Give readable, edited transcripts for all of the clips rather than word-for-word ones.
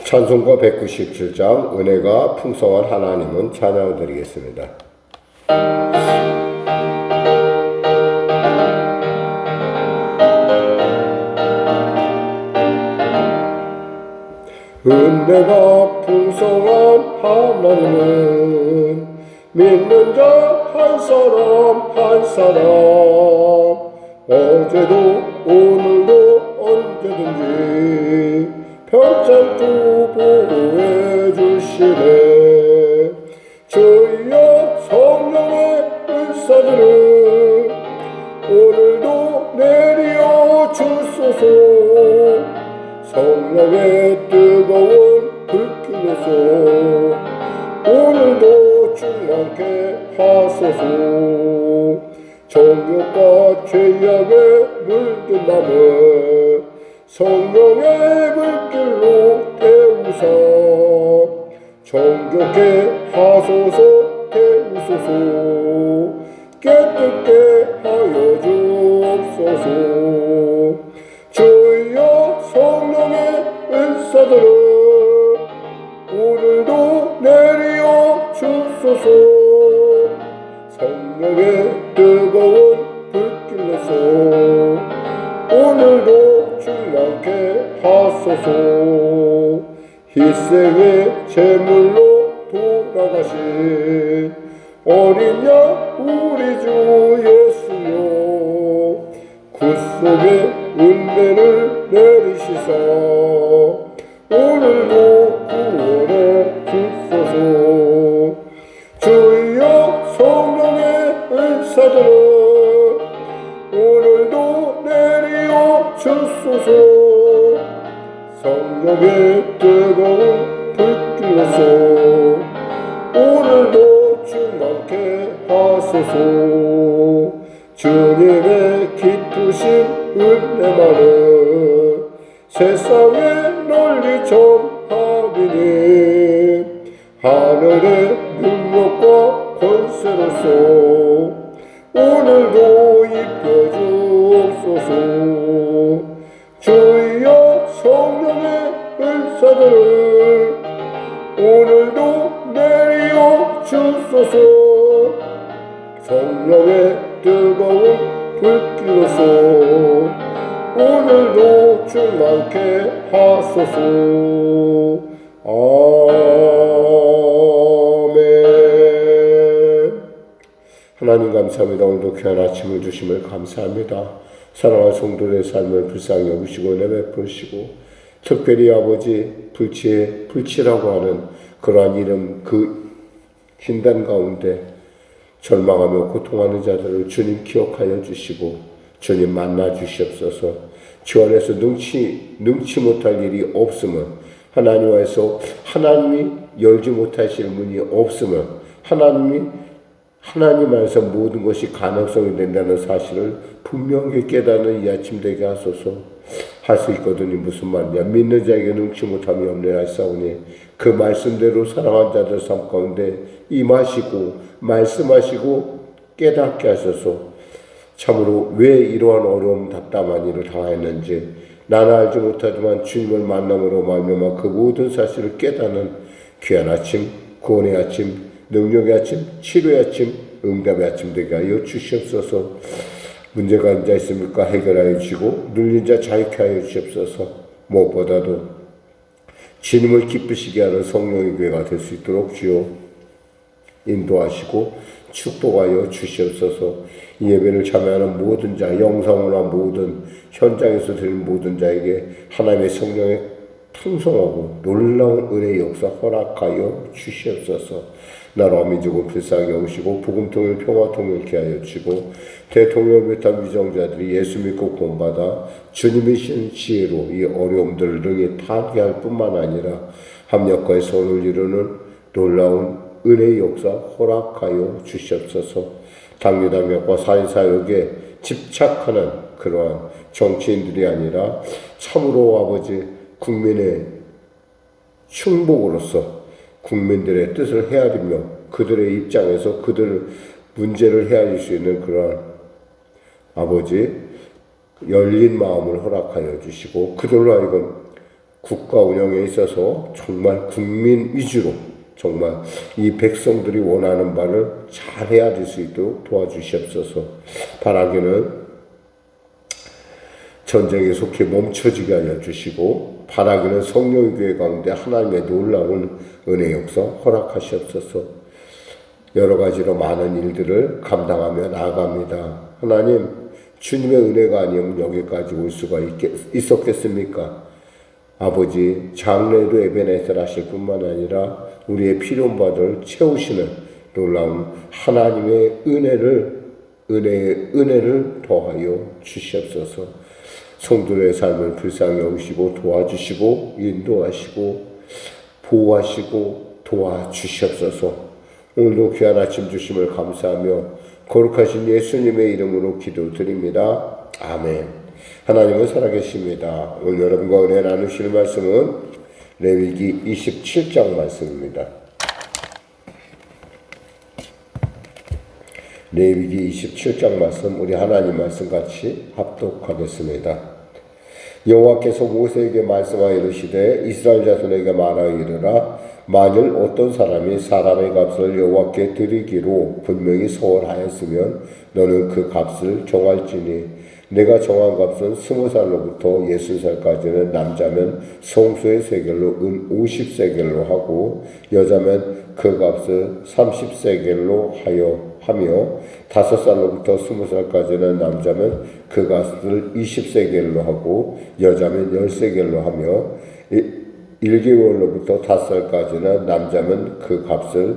찬송가 197장 은혜가 풍성한 하나님은 찬양을 드리겠습니다. 은혜가 풍성한 하나님은 믿는 자 한 사람 한 사람 어제도 오늘도 언제든지 편찮고 보호해 주시네. 주여 성령의 은사들을 오늘도 내려 주소서. 성령의 뜨거운 불길로서 오늘도 충만케 하소서. 정욕과 죄악에 물든 남을 성령의 불길로 태우사 정욕케 하소서. 태우소서. 깨끗게 하여 주옵소서. 주여 성령의 은사들을 오늘도 내려 주소서. 성령의 뜨거운 불길로서 오늘도 충만케 하소서. 희생의 제물로 돌아가신 어린 양 우리 주 예수여 구속의 은혜를 내리시사 오늘도 구원해 주소서. 주여 성령의 은사들을 오늘도 내려 주소서. 성령의 뜨거운 불길로서 오늘도 충만케 하소서. 주님의 기쁘신 은혜만은 세상에 널리 전하리니 하늘의 능력과 권세로서 오늘도 입혀주옵소서. 주여 성령의 은사들을 오늘도 내려 주소서. 성령의 뜨거운 불길로서 오늘도 충만케 하소서. 아멘. 하나님 감사합니다. 오늘도 귀한 아침을 주심을 감사합니다. 사랑하는 성도들의 삶을 불쌍히 여기시고 내베푸시고 특별히 아버지 불치라고 하는 그러한 이름 그 흰단 가운데 절망하며 고통하는 자들을 주님 기억하여 주시고 주님 만나 주시옵소서. 주 안에서 능치 못할 일이 없음은 하나님께서 하나님이 열지 못하실 문이 없음은 하나님 안에서 모든 것이 가능성이 된다는 사실을 분명히 깨닫는 이 아침 되게 하소서. 할 수 있거든요. 무슨 말이냐. 믿는 자에게 능치 못함이 없네 하사오니 그 말씀대로 사랑한 자들 삶 가운데 임하시고 말씀하시고 깨닫게 하소서. 참으로 왜 이러한 어려움 답답한 일을 당했는지 나는 알지 못하지만 주님을 만남으로 말미암아 그 모든 사실을 깨닫는 귀한 아침, 구원의 아침, 능력의 아침, 치료의 아침, 응답의 아침 되게 하여 주시옵소서. 문제가 앉아 있습니까? 해결하여 주시고 눌린 자 자유케 하여 주시옵소서. 무엇보다도 주님을 기쁘시게 하는 성령의 교회가 될 수 있도록 주여 인도하시고 축복하여 주시옵소서. 이 예배를 참여하는 모든 자, 영상으로나 모든 현장에서 드리는 모든 자에게 하나님의 성령의 풍성하고 놀라운 은혜의 역사 허락하여 주시옵소서. 나라와 민족을 불쌍히 여기시고 복음통일 평화통일케 하여 주시고 대통령을 비롯한 위정자들이 예수 믿고 구원받아 주님이신 지혜로 이 어려움들을 능히 타게 할 뿐만 아니라 합력과의 선을 이루는 놀라운 은혜의 역사 허락하여 주시옵소서. 당리당략과 사회사역에 집착하는 그러한 정치인들이 아니라 참으로 아버지 국민의 충복으로서 국민들의 뜻을 헤아리며 그들의 입장에서 그들 문제를 헤아릴 수 있는 그러한 아버지 열린 마음을 허락하여 주시고 그들로 하여금 국가 운영에 있어서 정말 국민 위주로 정말 이 백성들이 원하는 바를 잘 헤아릴 수 있도록 도와주시옵소서. 바라기는 전쟁에 속해 멈춰지게 하여 주시고, 바라기는 성령의 교회 가운데 하나님의 놀라운 은혜 역사 허락하시옵소서. 여러 가지로 많은 일들을 감당하며 나아갑니다. 하나님, 주님의 은혜가 아니면 여기까지 올 수가 있었겠습니까? 아버지, 장래에도 에베네셀 하실 뿐만 아니라 우리의 필요한 바를 채우시는 놀라운 하나님의 은혜를 더하여 주시옵소서. 성도의 삶을 불쌍히 여기시고 도와주시고 인도하시고 보호하시고 도와주시옵소서. 오늘도 귀한 아침 주심을 감사하며 거룩하신 예수님의 이름으로 기도드립니다. 아멘. 하나님은 살아계십니다. 오늘 여러분과 은혜 나누실 말씀은 레위기 27장 말씀입니다. 레위기 27장 말씀, 우리 하나님 말씀 같이 합독하겠습니다. 여호와께서 모세에게 말씀하여 이르시되 이스라엘 자손에게 말하여 이르라. 만일 어떤 사람이 사람의 값을 여호와께 드리기로 분명히 서원하였으면 너는 그 값을 정할지니, 내가 정한 값은 20살로부터 60살까지는 남자면 성소의 세겔로 은 50세겔로 하고, 여자면 그 값을 30세겔로 하며 5살로부터 20살까지는 남자면 그 값을 20세겔로 하고, 여자면 10세겔로 하며 1개월로부터 5살까지는 남자면 그 값을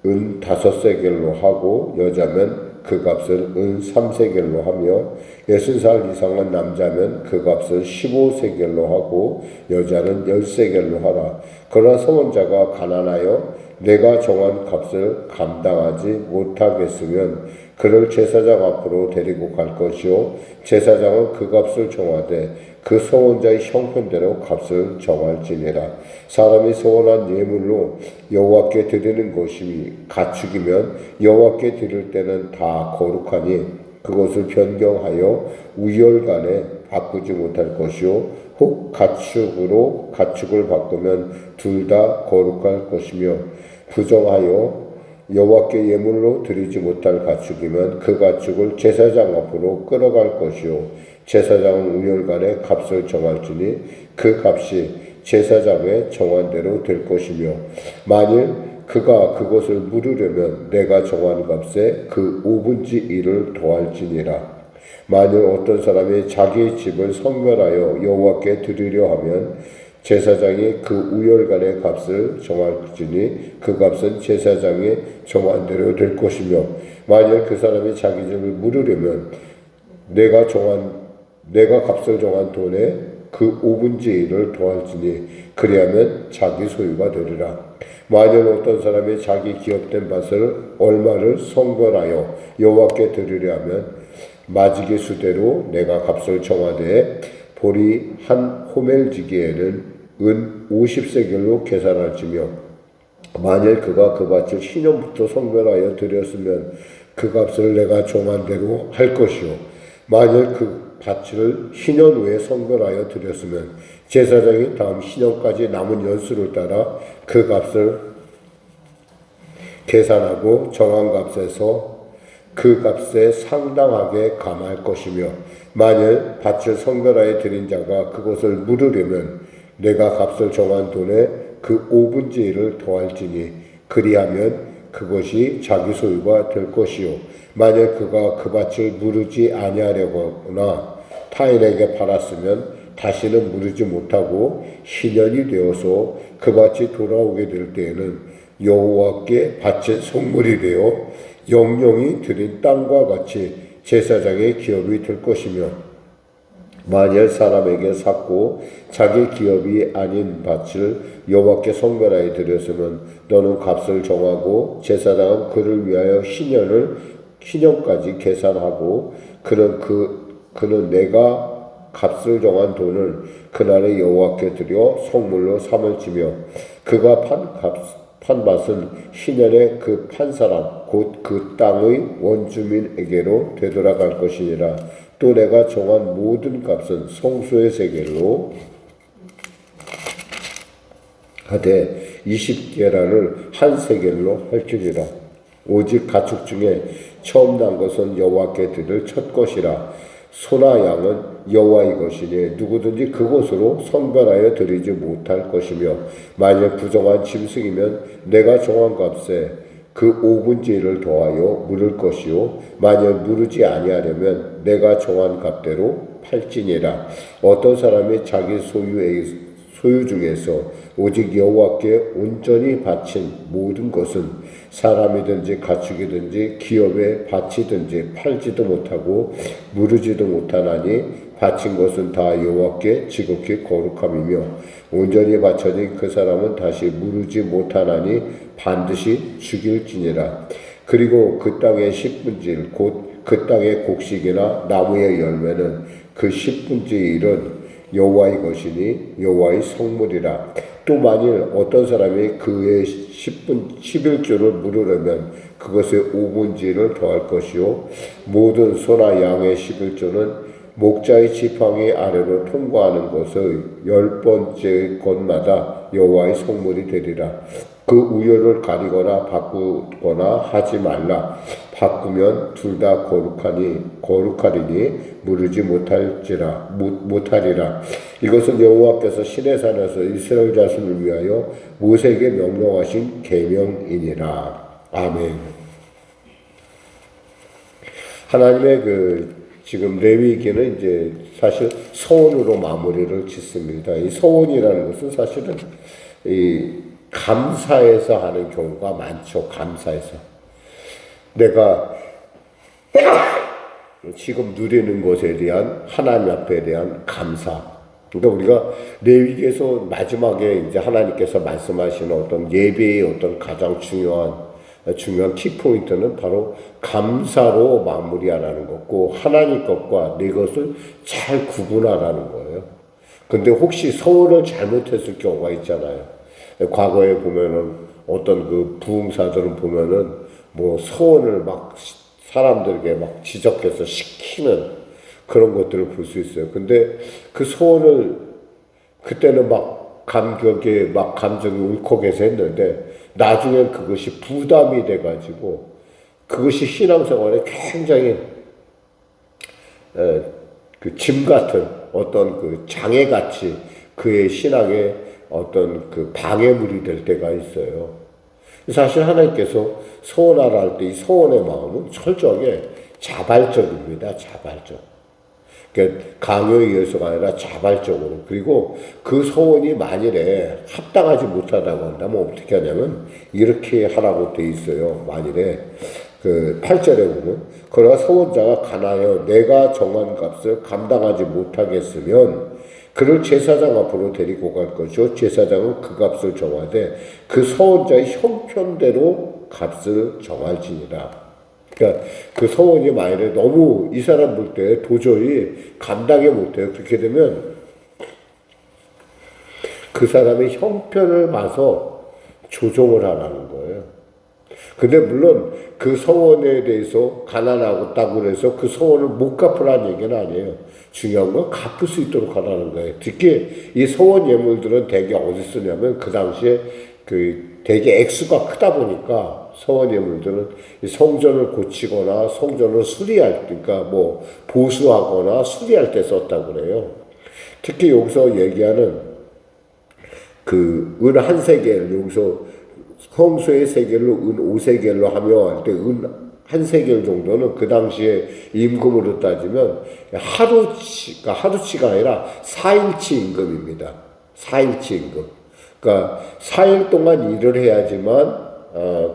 은 5세겔로 하고, 여자면 그 값을 은 3세겔로 하며 60살 이상은 남자면 그 값을 15세겔로 하고 여자는 10세겔로 하라. 그러나 서원자가 가난하여 내가 정한 값을 감당하지 못하겠으면 그를 제사장 앞으로 데리고 갈 것이요, 제사장은 그 값을 정하되 그 서원자의 형편대로 값을 정할지니라. 사람이 서원한 예물로 여호와께 드리는 것이 가축이면 여호와께 드릴 때는 다 거룩하니 그것을 변경하여 우열간에 바꾸지 못할 것이요, 혹 가축을 바꾸면 둘 다 거룩할 것이며, 부정하여 여호와께 예물로 드리지 못할 가축이면 그 가축을 제사장 앞으로 끌어갈 것이요, 제사장은 우열간에 값을 정할지니 그 값이 제사장의 정한 대로 될 것이며, 만일 그가 그것을 물으려면 내가 정한 값에 그 5분의 1을 더할지니라. 만일 어떤 사람이 자기 집을 성별하여 여호와께 드리려 하면 제사장이 그 우열간의 값을 정할지니 그 값은 제사장의 정한 대로 될 것이며, 만일 그 사람이 자기 집을 물으려면 내가 값을 정한 돈에 그 5분의 1을 더할지니 그리하면 자기 소유가 되리라. 만일 어떤 사람이 자기 기업된 밭을 얼마를 성별하여 여호와께 드리려 하면 마지기 수대로 내가 값을 정하되 보리 한 호멜지기에는 은 50세겔로 계산할지며, 만일 그가 그 밭을 신년부터 성별하여 드렸으면 그 값을 내가 정한 대로 할 것이요, 만일 그 밭을 신년 후에 성별하여 드렸으면 제사장이 다음 신년까지 남은 연수를 따라 그 값을 계산하고 정한 값에서 그 값에 상당하게 감할 것이며, 만일 밭을 성별하여 드린 자가 그것을 물으려면 내가 값을 정한 돈에 그 5분의 1을 더할지니 그리하면 그것이 자기 소유가 될 것이요, 만일 그가 그 밭을 무르지 아니하려고 하거나 타인에게 팔았으면 다시는 무르지 못하고 신년이 되어서 그 밭이 돌아오게 될 때에는 여호와께 바친 성물이 되어 영영이 드린 땅과 같이 제사장의 기업이 될 것이며, 만일 사람에게 샀고 자기 기업이 아닌 밭을 여호와께 성별하여 드렸으면 너는 값을 정하고 제사장은 그를 위하여 신년까지 계산하고 그는 내가 값을 정한 돈을 그날에 여호와께 드려 성물로 삼을지며, 그가 판 밭은 신년에 그 판 사람 곧 그 땅의 원주민에게로 되돌아갈 것이니라. 또 내가 정한 모든 값은 성소의 세겔로 하되 20게라를 한 세겔로 할지니라. 오직 가축 중에 처음 난 것은 여호와께 드릴 첫 것이라. 소나 양은 여호와의 것이니 누구든지 그곳으로 선별하여 드리지 못할 것이며, 만약 부정한 짐승이면 내가 정한 값에 그 5분의 1을 더하여 물을 것이요, 만약 물으지 아니하려면 내가 정한 값대로 팔지니라. 어떤 사람이 자기 소유 중에서 오직 여호와께 온전히 바친 모든 것은 사람이든지 가축이든지 기업에 바치든지 팔지도 못하고 무르지도 못하나니 바친 것은 다 여호와께 지극히 거룩함이며, 온전히 바쳐진 그 사람은 다시 무르지 못하나니 반드시 죽일지니라. 그리고 그 땅의 10분의 1 곧 그 땅의 곡식이나 나무의 열매는 그 10분의 1은 여호와의 것이니 여호와의 성물이라. 또 만일 어떤 사람이 그의 11조를 물으려면 그것의 5분의 1을 더할 것이요, 모든 소나 양의 11조는 목자의 지팡이 아래로 통과하는 것의 10번째 것마다 여호와의 성물이 되리라. 그 우열을 가리거나 바꾸거나 하지 말라. 바꾸면 둘 다 거룩하리니 무르지 못하리라. 이것은 여호와께서 시내산에서 이스라엘 자손을 위하여 모세에게 명령하신 계명이니라. 아멘. 하나님의 지금 레위기는 이제 사실 서원으로 마무리를 짓습니다. 이 서원이라는 것은 사실은 이 감사해서 하는 경우가 많죠. 감사해서. 내가 지금 누리는 것에 대한 하나님 앞에 대한 감사. 그러니까 우리가 레위기에서 마지막에 이제 하나님께서 말씀하시는 어떤 예배의 어떤 가장 중요한 키포인트는 바로 감사로 마무리하라는 것고, 하나님 것과 내 것을 잘 구분하라는 거예요. 근데 혹시 서원을 잘못했을 경우가 있잖아요. 과거에 보면은 어떤 그 부흥사들은 보면은 뭐 서원을 막 사람들에게 막 지적해서 시키는 그런 것들을 볼 수 있어요. 근데 그 서원을 그때는 막 감격에 막 감정이 울컥해서 했는데 나중엔 그것이 부담이 돼가지고 그것이 신앙생활에 굉장히 그 짐 같은 어떤 그 장애같이 그의 신앙에 어떤 그 방해물이 될 때가 있어요. 사실 하나님께서 서원하라 할 때 이 서원의 마음은 철저하게 자발적입니다. 자발적. 그러니까 강요에 의해서가 아니라 자발적으로. 그리고 그 서원이 만일에 합당하지 못하다고 한다면 어떻게 하냐면 이렇게 하라고 돼 있어요. 만일에 그 8절에 보면, 그러나 서원자가 가나여 내가 정한 값을 감당하지 못하겠으면 그를 제사장 앞으로 데리고 갈 것이요, 제사장은 그 값을 정하되 그 서원자의 형편대로 값을 정할지니라. 그러니까 그 서원이 만일에 너무 이 사람 볼 때 도저히 감당이 못해요. 그렇게 되면 그 사람의 형편을 봐서 조정을 하라는 거예요. 근데 물론 그 서원에 대해서 가난하다고 해서 그 서원을 못 갚으라는 얘기는 아니에요. 중요한 건 갚을 수 있도록 하라는 거예요. 특히 이 서원 예물들은 대개 어디 쓰냐면 그 당시에 대개 액수가 크다 보니까 서원 예물들은 성전을 고치거나 성전을 수리할 때, 그러니까 뭐 보수하거나 수리할 때 썼다고 그래요. 특히 여기서 얘기하는 그 은 한 세겔, 여기서 성소의 세겔로 은 5세겔로 하며 할 때 은 한 세겔 정도는 그 당시에 임금으로 따지면 하루치가 아니라 4일치 임금입니다. 4일치 임금. 그러니까 4일 동안 일을 해야지만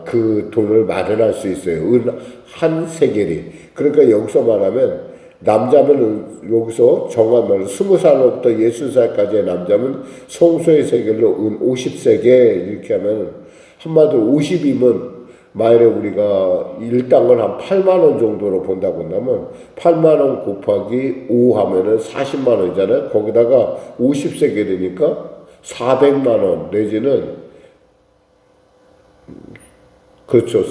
그 돈을 마련할 수 있어요. 은 한 세겔이. 그러니까 여기서 말하면 남자면 여기서 정한 말로 20살로부터 60살까지의 남자면 성소의 세겔로 은 50세겔 이렇게 하면 한마디로 50이면 만일에 우리가 일당을 한 8만 원 정도로 본다고 한다면 8만 원 곱하기 5 하면은 40만 원이잖아요. 거기다가 50세겔이니까 400만 원 내지는 그렇죠.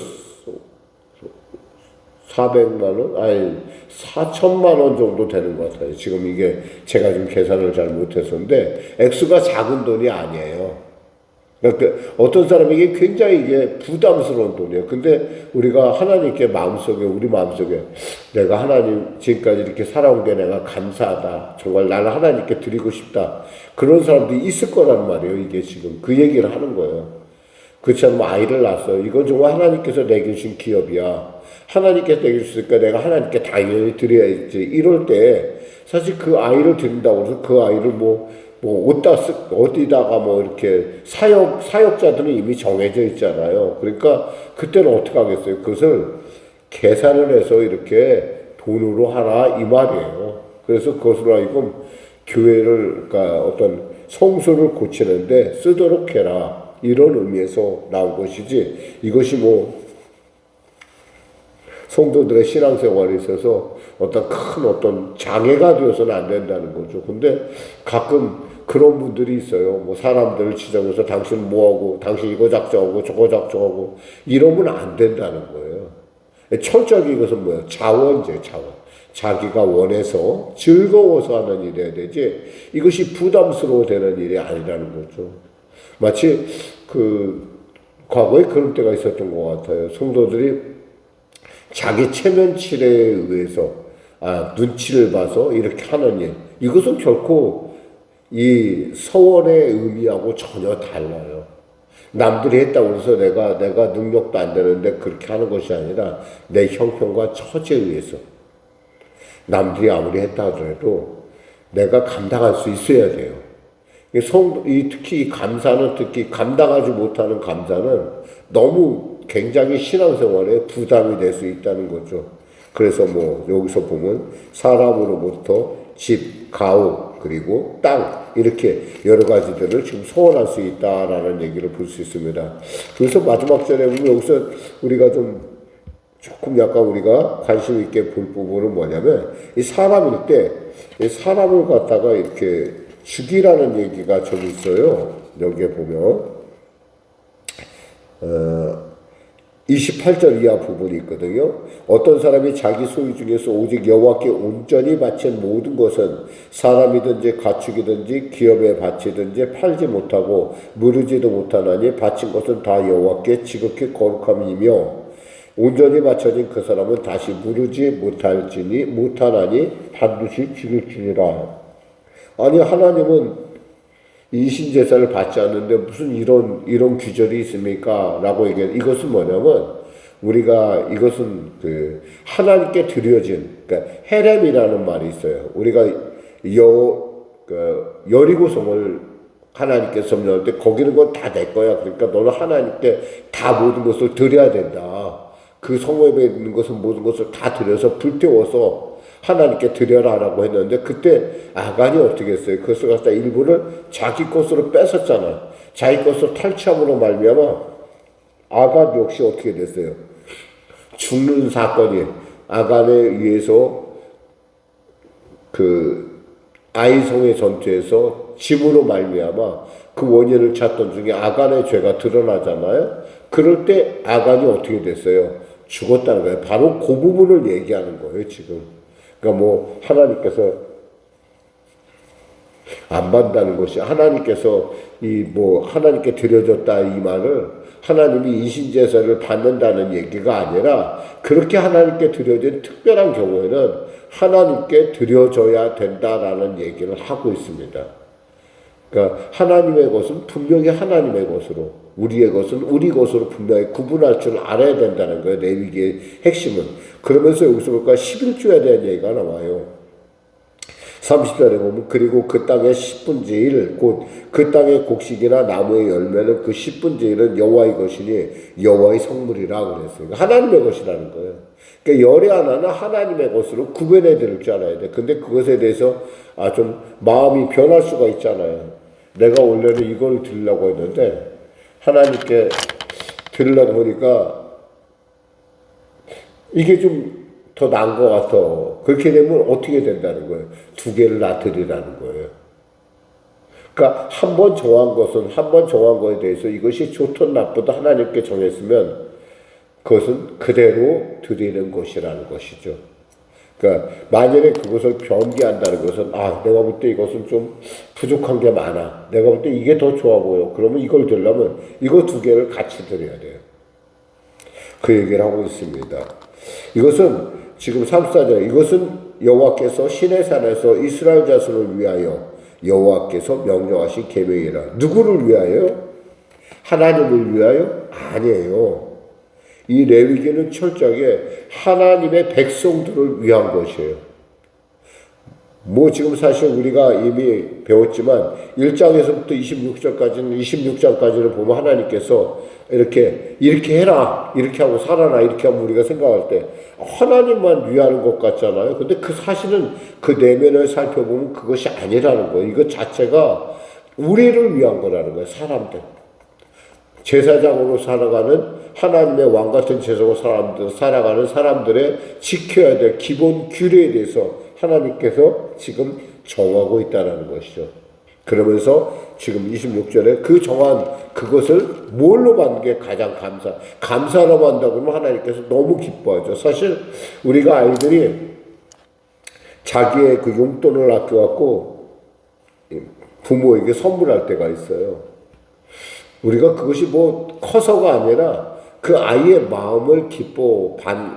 400만 원? 아니 4천만 원 정도 되는 것 같아요. 지금 이게 제가 지금 계산을 잘 못했었는데 액수가 작은 돈이 아니에요. 그러니까 어떤 사람에게 굉장히 이게 부담스러운 돈이에요. 근데 우리가 하나님께 마음속에, 우리 마음속에 내가 하나님 지금까지 이렇게 살아온 게 내가 감사하다. 정말 나는 하나님께 드리고 싶다. 그런 사람들이 있을 거란 말이에요. 이게 지금 그 얘기를 하는 거예요. 그렇지 않으면 아이를 낳았어요. 이건 정말 하나님께서 내게 주신 기업이야. 하나님께서 내게 주시니까 내가 하나님께 당연히 드려야지. 이럴 때 사실 그 아이를 드린다고 해서 그 아이를 어디다가 이렇게 사역자들은 이미 정해져 있잖아요. 그러니까 그때는 어떻게 하겠어요? 그것을 계산을 해서 이렇게 돈으로 하라 이 말이에요. 그래서 그것으로 하여금 교회를, 그러니까 어떤 성소를 고치는데 쓰도록 해라. 이런 의미에서 나온 것이지, 이것이 성도들의 신앙생활에 있어서 어떤 장애가 되어서는 안 된다는 거죠. 근데 가끔 그런 분들이 있어요. 사람들을 지정해서 당신 뭐하고, 당신 이거 작정하고, 저거 작정하고, 이러면 안 된다는 거예요. 철저하게 이것은 뭐예요? 자원제, 자원. 자기가 원해서, 즐거워서 하는 일이어야 되지, 이것이 부담스러워 되는 일이 아니라는 거죠. 마치 과거에 그런 때가 있었던 것 같아요. 성도들이 자기 체면치레에 의해서 눈치를 봐서 이렇게 하는 일, 이것은 결코 이 서원의 의미하고 전혀 달라요. 남들이 했다고 해서 내가 능력도 안 되는데 그렇게 하는 것이 아니라 내 형편과 처지에 의해서 남들이 아무리 했다 하더라도 내가 감당할 수 있어야 돼요. 특히 감사는, 특히 감당하지 못하는 감사는 너무 굉장히 신앙생활에 부담이 될 수 있다는 거죠. 그래서 여기서 보면 사람으로부터 집, 가옥, 그리고 땅, 이렇게 여러 가지들을 지금 소원할 수 있다라는 얘기를 볼 수 있습니다. 그래서 마지막 절에 보면 여기서 우리가 조금 약간 우리가 관심 있게 볼 부분은 뭐냐면, 이 사람일 때, 이 사람을 갖다가 이렇게 죽이라는 얘기가 좀 있어요. 여기에 보면 28절 이하 부분이 있거든요. 어떤 사람이 자기 소유 중에서 오직 여호와께 온전히 바친 모든 것은 사람이든지 가축이든지 기업에 바치든지 팔지 못하고 무르지도 못하나니 바친 것은 다 여호와께 지극히 거룩함이며, 온전히 바쳐진 그 사람은 다시 무르지 못하나니 반드시 지를지니라. 아니, 하나님은 이신제사를 받지 않는데 무슨 이런 규절이 있습니까? 라고 얘기해요. 이것은 뭐냐면, 이것은 하나님께 드려진, 그러니까 헤렘이라는 말이 있어요. 우리가 여리고성을 하나님께 점령할 때 거기는 건 다 내 거야. 그러니까 너는 하나님께 다 모든 것을 드려야 된다. 그 성읍에 있는 것은 모든 것을 다 드려서 불태워서 하나님께 드려라라고 했는데, 그때 아간이 어떻게 했어요? 그것을 갖다 일부를 자기 것으로 뺏었잖아요. 자기 것으로 탈취함으로 말미암아 아간 역시 어떻게 됐어요? 죽는 사건이, 아간에 의해서 아이성의 전투에서 짐으로 말미암아 그 원인을 찾던 중에 아간의 죄가 드러나잖아요. 그럴 때 아간이 어떻게 됐어요? 죽었다는 거예요. 바로 그 부분을 얘기하는 거예요, 지금. 그러니까 하나님께서 안 받는다는 것이, 하나님께서 하나님께 드려졌다 이 말을 하나님이 이신제사를 받는다는 얘기가 아니라, 그렇게 하나님께 드려진 특별한 경우에는 하나님께 드려져야 된다라는 얘기를 하고 있습니다. 그러니까 하나님의 것은 분명히 하나님의 것으로, 우리의 것은 우리 것으로 분명히 구분할 줄 알아야 된다는 거예요. 레위기의 핵심은. 그러면서 여기서 볼까 11조에 대한 얘기가 나와요. 30절에 보면, 그리고 그 땅의 10분의 1, 곧 그 땅의 곡식이나 나무의 열매는 그 10분의 1은 여호와의 것이니 여호와의 성물이라 그랬어요. 하나님의 것이라는 거예요. 그러니까 열의 하나는 하나님의 것으로 구별해 드릴 줄 알아야 돼. 근데 그것에 대해서 좀 마음이 변할 수가 있잖아요. 내가 원래는 이걸 드리려고 했는데 하나님께 드리려고 보니까 이게 좀 더 나은 것 같아. 그렇게 되면 어떻게 된다는 거예요? 두 개를 다 드리라는 거예요. 그러니까 한 번 정한 거에 대해서 이것이 좋든 나쁘든 하나님께 정했으면 그것은 그대로 드리는 것이라는 것이죠. 그러니까 만일에 그것을 변개한다는 것은 내가 볼 때 이것은 좀 부족한 게 많아. 내가 볼 때 이게 더 좋아 보여. 그러면 이걸 들려면 이거 두 개를 같이 드려야 돼요. 그 얘기를 하고 있습니다. 이것은 지금 34절 이것은 여호와께서 시내산에서 이스라엘 자손을 위하여 여호와께서 명령하신 계명이라. 누구를 위하여? 하나님을 위하여? 아니에요. 이 레위기는 철저하게 하나님의 백성들을 위한 것이에요. 지금 사실 우리가 이미 배웠지만 1장에서부터 26장까지를 보면 하나님께서 이렇게 해라, 이렇게 하고 살아라, 이렇게 하면 우리가 생각할 때 하나님만 위하는 것 같잖아요. 근데 그 사실은 그 내면을 살펴보면 그것이 아니라는 거예요. 이것 자체가 우리를 위한 거라는 거예요. 사람들. 제사장으로 살아가는 하나님의 왕 같은 제사장으로 살아가는 사람들의 지켜야 될 기본 규례에 대해서 하나님께서 지금 정하고 있다는 것이죠. 그러면서 지금 26절에 그 정한 그것을 뭘로 받는 게 가장 감사라고 한다고 하면 하나님께서 너무 기뻐하죠. 사실 우리가 아이들이 자기의 그 용돈을 아껴갖고 부모에게 선물할 때가 있어요. 우리가 그것이 커서가 아니라 그 아이의 마음을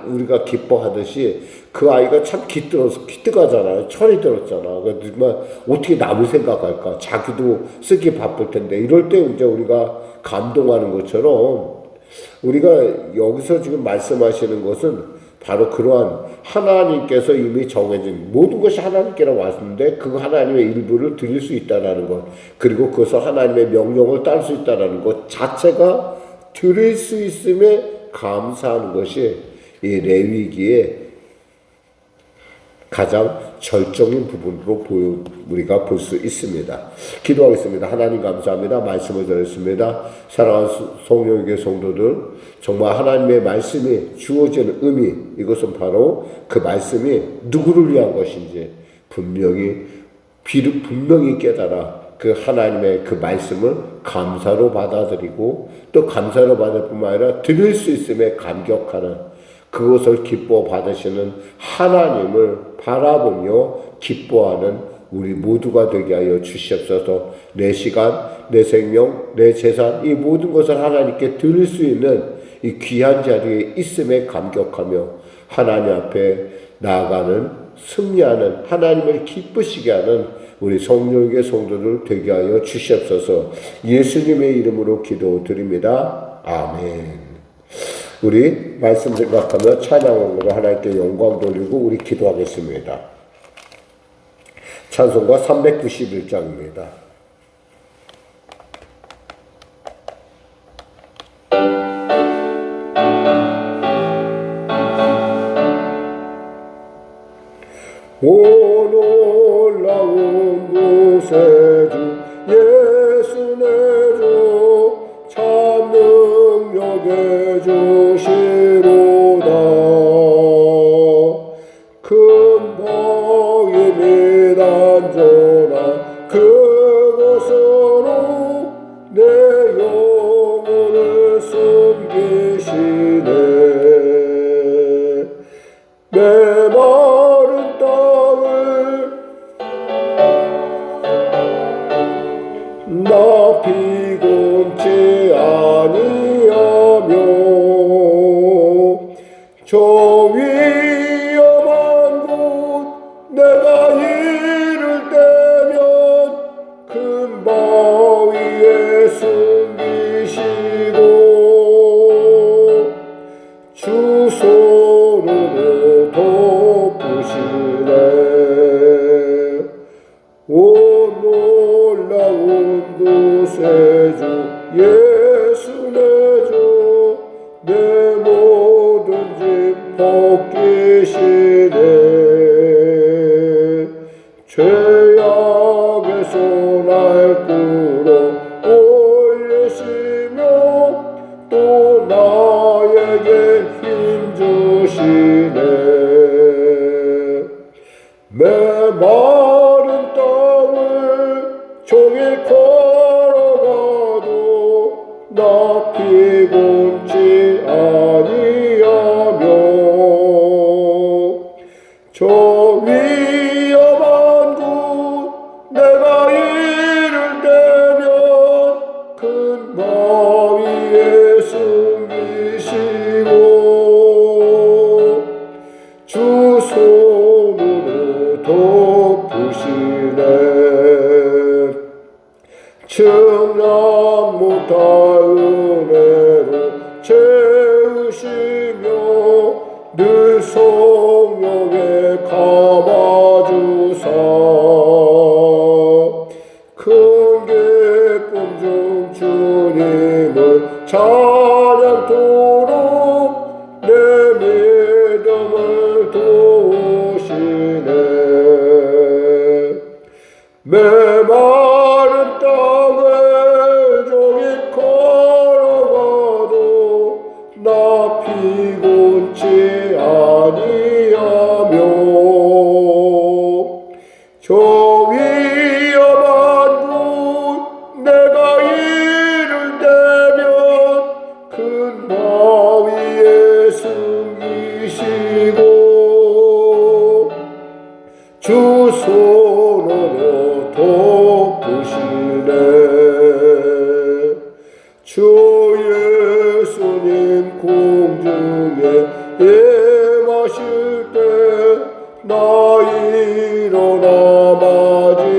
우리가 기뻐하듯이 그 아이가 참 기특하잖아요. 철이 들었잖아. 정말 어떻게 남을 생각할까? 자기도 쓰기 바쁠 텐데. 이럴 때 이제 우리가 감동하는 것처럼 우리가 여기서 지금 말씀하시는 것은 바로 그러한 하나님께서 이미 정해진 모든 것이 하나님께로 왔는데 그 하나님의 일부를 드릴 수 있다는 것, 그리고 그것을 하나님의 명령을 따를 수 있다는 것 자체가 드릴 수 있음에 감사하는 것이 이 레위기의 가장 절정인 부분으로 우리가 볼 수 있습니다. 기도하겠습니다. 하나님 감사합니다. 말씀을 들었습니다. 사랑하는 성령의 성도들, 정말 하나님의 말씀이 주어지는 의미, 이것은 바로 그 말씀이 누구를 위한 것인지 분명히 깨달아 그 하나님의 그 말씀을 감사로 받아들이고 또 감사로 받을 뿐만 아니라 드릴 수 있음에 감격하는, 그것을 기뻐 받으시는 하나님을 바라보며 기뻐하는 우리 모두가 되게 하여 주시옵소서. 내 시간, 내 생명, 내 재산, 이 모든 것을 하나님께 드릴 수 있는 이 귀한 자리에 있음에 감격하며 하나님 앞에 나아가는, 승리하는, 하나님을 기쁘시게 하는 우리 성령의 성도들 되게 하여 주시옵소서. 예수님의 이름으로 기도드립니다. 아멘. 우리 말씀 생각하며 찬양으로 하나님께 영광 돌리고 우리 기도하겠습니다. 찬송가 391장입니다. 오 놀라운 곳에 주 예수 내 주 참 능력의 주시로다. 큰 복임이 단전한 그곳으로 내 영혼을 숨기시네. 내 마른 땅을 나 피곤치 아니하며 저 위험한 곳 내가 이를 때면 큰 바위에 숨기시고 주 손으로 덮으시네. 오 놀라운 곳에 주 예수 내 주 내 모든 짐 벗기시네. 죄악에서 날 끌어 올리시며 또 나에게 힘 주시네. 메마른 땅을 종일 걸어가도 나 피곤치 아니하며 저 주님을 찬양토록 내 믿음을 도우시네. 메마른 땅을 종일 걸어가도 나 피곤치 아니하며 저 위험한 곳 내가 이를 대면 큰 바위에 숨기시고 주 손으로 덮으시네. 주 예수님 공중에 임하실 때 나 일어나 맞이하리.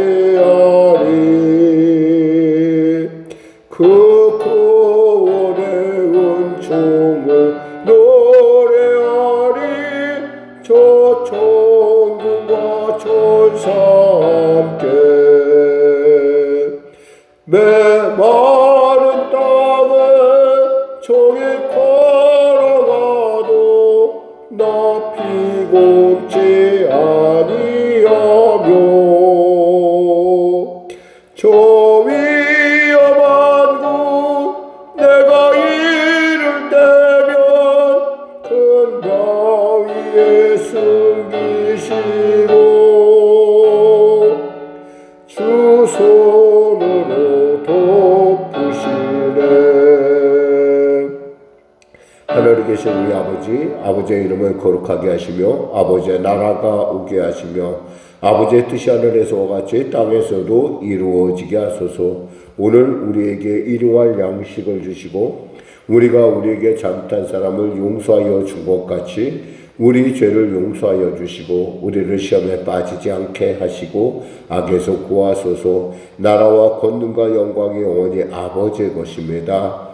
그 구원의 은총을 노래하리. 저 천군과 천사와 함께 메마른 땅을 종일 걸어가도 나 피곤치 아니하며 저 위험한 곳 내가 이를 대면 큰 바위에 숨기시고 주 손으로 덮으시네. 하늘에 계신 우리 아버지의 이름을 거룩하게 하시며 아버지의 나라가 오게 하시며 아버지의 뜻이 하늘에서와 같이 땅에서도 이루어지게 하소서. 오늘 우리에게 일용할 양식을 주시고 우리가 우리에게 잘못한 사람을 용서하여 준 것 같이 우리 죄를 용서하여 주시고 우리를 시험에 빠지지 않게 하시고 악에서 구하소서. 나라와 권능과 영광이 영원히 아버지의 것입니다.